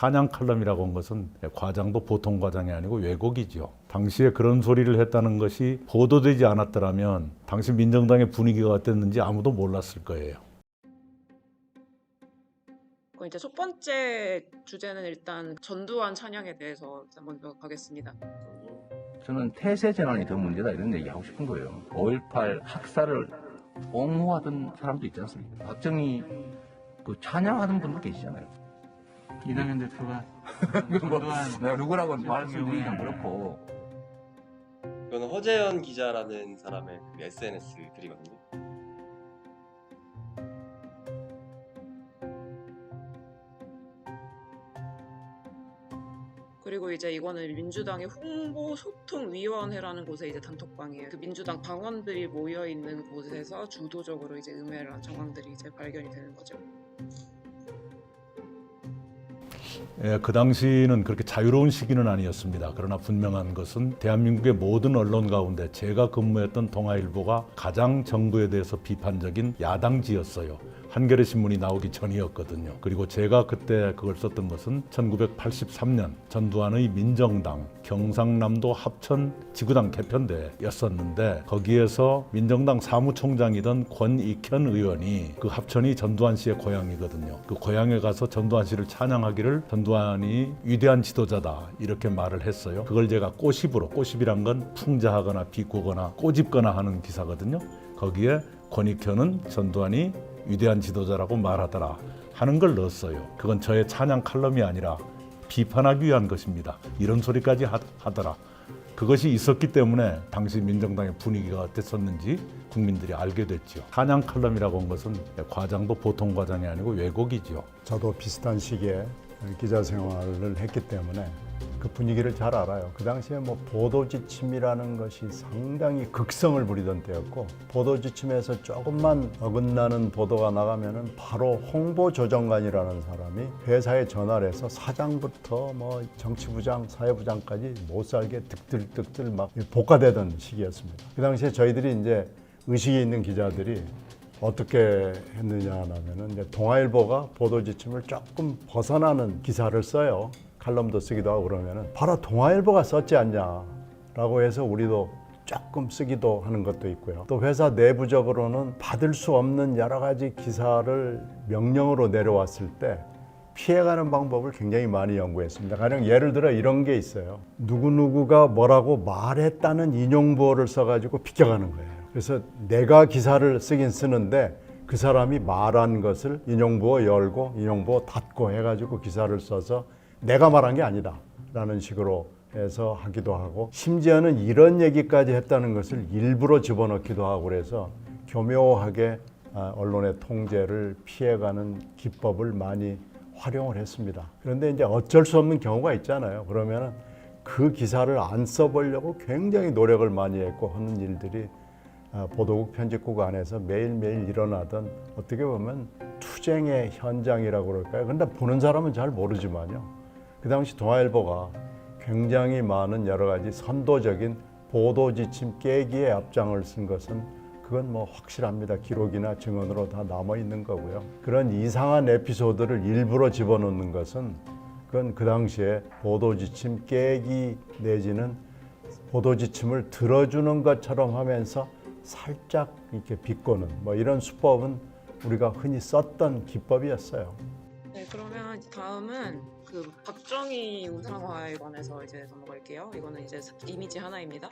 찬양 칼럼이라고 한 것은 과장도 보통 과장이 아니고 왜곡이죠. 당시에 그런 소리를 했다는 것이 보도되지 않았더라면 당시 민정당의 분위기가 어땠는지 아무도 몰랐을 거예요. 그럼 이제 첫 번째 주제는 일단 전두환 찬양에 대해서 먼저 가겠습니다. 저는 태세 전환이 더 문제다 이런 얘기 하고 싶은 거예요. 5.18 학살을 옹호하던 사람도 있지 않습니까? 박정희 그 찬양하던 분도 계시잖아요. 이낙연 대표가 뭐, 전두환 내가 누구라고 말씀드리긴 좀 그렇고. 이거는 허재현 기자라는 사람의 그 SNS 글이거든요. 그리고 이제 이거는 민주당의 홍보소통위원회라는 곳에 이제 단톡방이에요. 그 민주당 당원들이 모여 있는 곳에서 주도적으로 이제 음해란 정황들이 이제 발견이 되는 거죠. 예, 그 당시는 그렇게 자유로운 시기는 아니었습니다. 그러나 분명한 것은 대한민국의 모든 언론 가운데 제가 근무했던 동아일보가 가장 정부에 대해서 비판적인 야당지였어요. 한겨레 신문이 나오기 전이었거든요. 그리고 제가 그때 그걸 썼던 것은 1983년 전두환의 민정당 경상남도 합천 지구당 개편대였었는데 거기에서 민정당 사무총장이던 권익현 의원이 그 합천이 전두환 씨의 고향이거든요. 그 고향에 가서 전두환 씨를 찬양하기를 전두환이 위대한 지도자다 이렇게 말을 했어요. 그걸 제가 꼬십으로, 꼬십이란 건 풍자하거나 비꼬거나 꼬집거나 하는 기사거든요. 거기에 권익현은 전두환이 위대한 지도자라고 말하더라 하는 걸 넣었어요. 그건 저의 찬양 칼럼이 아니라 비판하기 위한 것입니다. 이런 소리까지 하더라. 그것이 있었기 때문에 당시 민정당의 분위기가 어땠었는지 국민들이 알게 됐죠. 찬양 칼럼이라고 한 것은 과장도 보통 과장이 아니고 왜곡이죠. 저도 비슷한 시기에 기자 생활을 했기 때문에 그 분위기를 잘 알아요. 그 당시에 뭐 보도지침이라는 것이 상당히 극성을 부리던 때였고 보도지침에서 조금만 어긋나는 보도가 나가면은 바로 홍보조정관이라는 사람이 회사에 전화를 해서 사장부터 뭐 정치부장, 사회부장까지 못 살게 득들득들 막 복가되던 시기였습니다. 그 당시에 저희들이 이제 의식이 있는 기자들이 어떻게 했느냐 하면은 이제 동아일보가 보도지침을 조금 벗어나는 기사를 써요. 칼럼도 쓰기도 하고 그러면은 바로 동아일보가 썼지 않냐라고 해서 우리도 조금 쓰기도 하는 것도 있고요. 또 회사 내부적으로는 받을 수 없는 여러 가지 기사를 명령으로 내려왔을 때 피해가는 방법을 굉장히 많이 연구했습니다. 가령 예를 들어 이런 게 있어요. 누구누구가 뭐라고 말했다는 인용부호를 써가지고 비껴가는 거예요. 그래서 내가 기사를 쓰긴 쓰는데 그 사람이 말한 것을 인용부호 열고 인용부호 닫고 해가지고 기사를 써서 내가 말한 게 아니다 라는 식으로 해서 하기도 하고 심지어는 이런 얘기까지 했다는 것을 일부러 집어넣기도 하고 그래서 교묘하게 언론의 통제를 피해가는 기법을 많이 활용을 했습니다. 그런데 이제 어쩔 수 없는 경우가 있잖아요. 그러면은 그 기사를 안 써보려고 굉장히 노력을 많이 했고 하는 일들이 보도국 편집국 안에서 매일매일 일어나던 어떻게 보면 투쟁의 현장이라고 그럴까요? 근데 보는 사람은 잘 모르지만요. 그 당시 동아일보가 굉장히 많은 여러 가지 선도적인 보도지침 깨기에 앞장을 쓴 것은 그건 뭐 확실합니다. 기록이나 증언으로 다 남아 있는 거고요. 그런 이상한 에피소드를 일부러 집어넣는 것은 그건 그 당시에 보도지침 깨기 내지는 보도지침을 들어주는 것처럼 하면서 살짝 이렇게 비꼬는 뭐 이런 수법은 우리가 흔히 썼던 기법이었어요. 네, 그러면 다음은 그 박정희 우상화에 관해서 이제 넘어갈게요. 이거는 이제 이미지 하나입니다.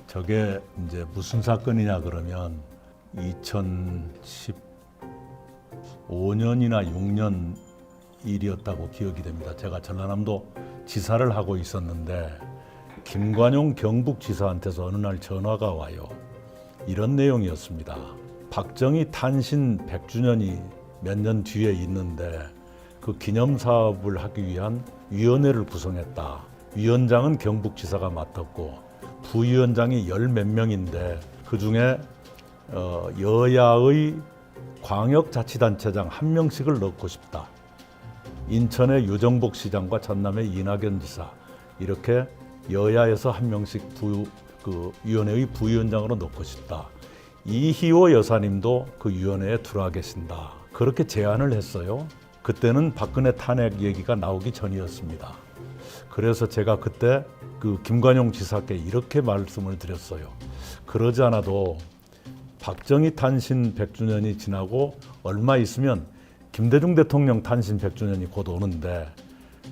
저게 이제 무슨 사건이냐 그러면 2015년이나 6년 일이었다고 기억이 됩니다. 제가 전라남도 지사를 하고 있었는데 김관용 경북지사한테서 어느 날 전화가 와요. 이런 내용이었습니다. 박정희 탄신 100주년이 몇 년 뒤에 있는데 그 기념사업을 하기 위한 위원회를 구성했다. 위원장은 경북지사가 맡았고 부위원장이 열 몇 명인데 그중에 여야의 광역자치단체장 한 명씩을 넣고 싶다. 인천의 유정복 시장과 전남의 이낙연 지사 이렇게 여야에서 한 명씩 그 위원회의 부위원장으로 놓고 싶다. 이희호 여사님도 그 위원회에 들어와 계신다. 그렇게 제안을 했어요. 그때는 박근혜 탄핵 얘기가 나오기 전이었습니다. 그래서 제가 그때 그 김관용 지사께 이렇게 말씀을 드렸어요. 그러지 않아도 박정희 탄신 100주년이 지나고 얼마 있으면 김대중 대통령 탄신 100주년이 곧 오는데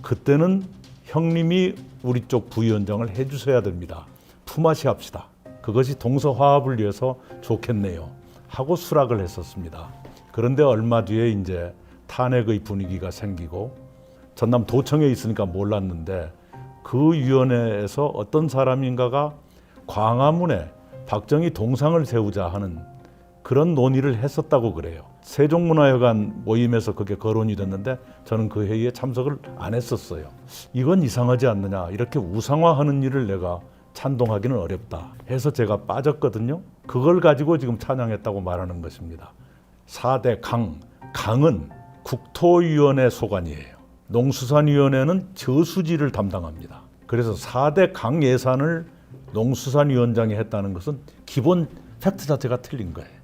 그때는 형님이 우리 쪽 부위원장을 해주셔야 됩니다. 품앗이 합시다. 그것이 동서화합을 위해서 좋겠네요. 하고 수락을 했었습니다. 그런데 얼마 뒤에 이제 탄핵의 분위기가 생기고 전남 도청에 있으니까 몰랐는데 그 위원회에서 어떤 사람인가가 광화문에 박정희 동상을 세우자 하는 그런 논의를 했었다고 그래요. 세종문화회관 모임에서 그게 거론이 됐는데 저는 그 회의에 참석을 안 했었어요. 이건 이상하지 않느냐. 이렇게 우상화하는 일을 내가 찬동하기는 어렵다 해서 제가 빠졌거든요. 그걸 가지고 지금 찬양했다고 말하는 것입니다. 4대 강은 국토위원회 소관이에요. 농수산위원회는 저수지를 담당합니다. 그래서 4대 강 예산을 농수산위원장이 했다는 것은 기본 팩트 자체가 틀린 거예요.